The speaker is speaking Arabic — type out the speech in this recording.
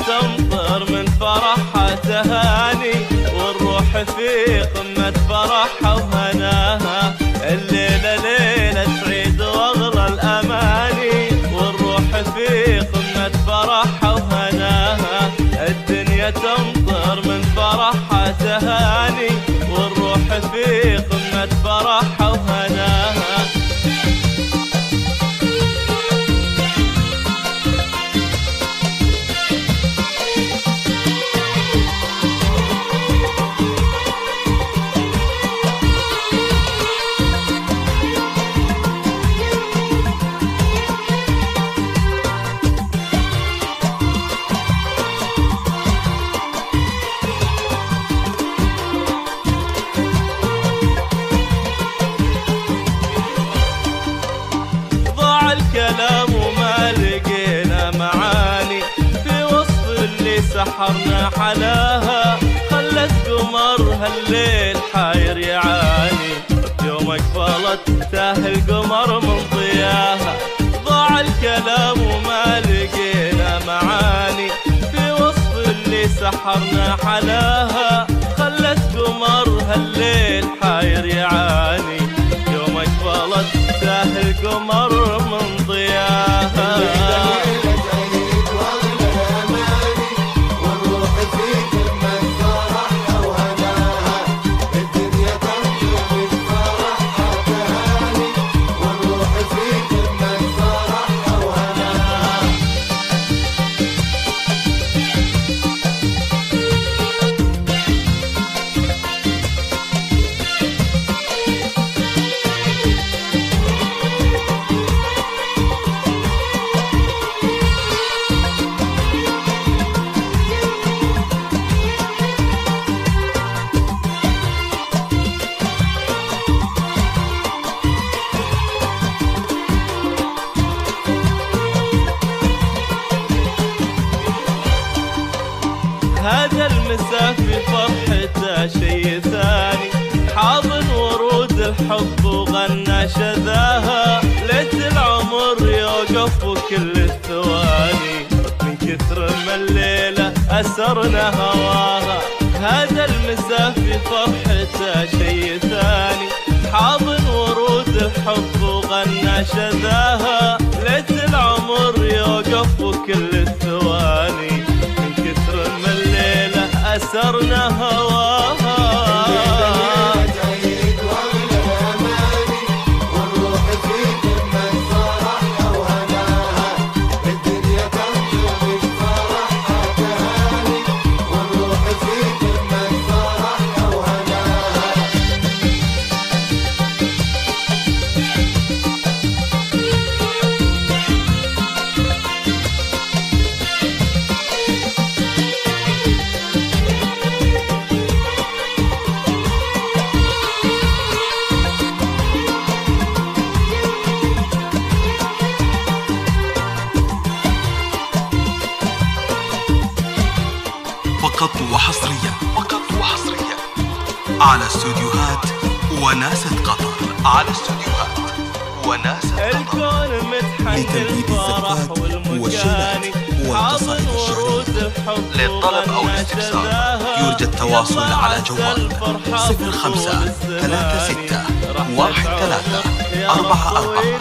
تمطر من فرحها تهاني، والروح في قمة فرحها وهناها. الليلة ليلة سعيد واغلى الأماني، والروح في قمة فرحها وهناها. الدنيا تمطر من فرحها تهاني، والروح في قمة فرحها وهناها. الكلام وما لقينا معاني في وصف اللي سحرنا حلاها. خلت قمرها الليل حاير يعاني، يوم اقبلت تاه القمر من ضياها. ضاع الكلام وما لقينا معاني في وصف اللي سحرنا حلاها. خلت قمرها الليل حاير يعاني، يوم اقبلت تاه القمر من ضياها. هذا المساء في فرحته شي ثاني، حاضن ورود الحب وغنى شذاها. ليت العمر يوقف وكل الثواني، من كثر ما الليلة أسرنا هواها. هذا المساء في فرحته شي ثاني، حاضن ورود الحب وغنى شذاها. ليت العمر يوقف وكل الثواني، أسرنا هواها. فقط وحصريا على استوديوهات وناسة قطر. الكون متحني الفرح والمجاني، والقصائد الشعرية. للطلب أو الاستفسار يرجى التواصل على جوال 05 36 13 44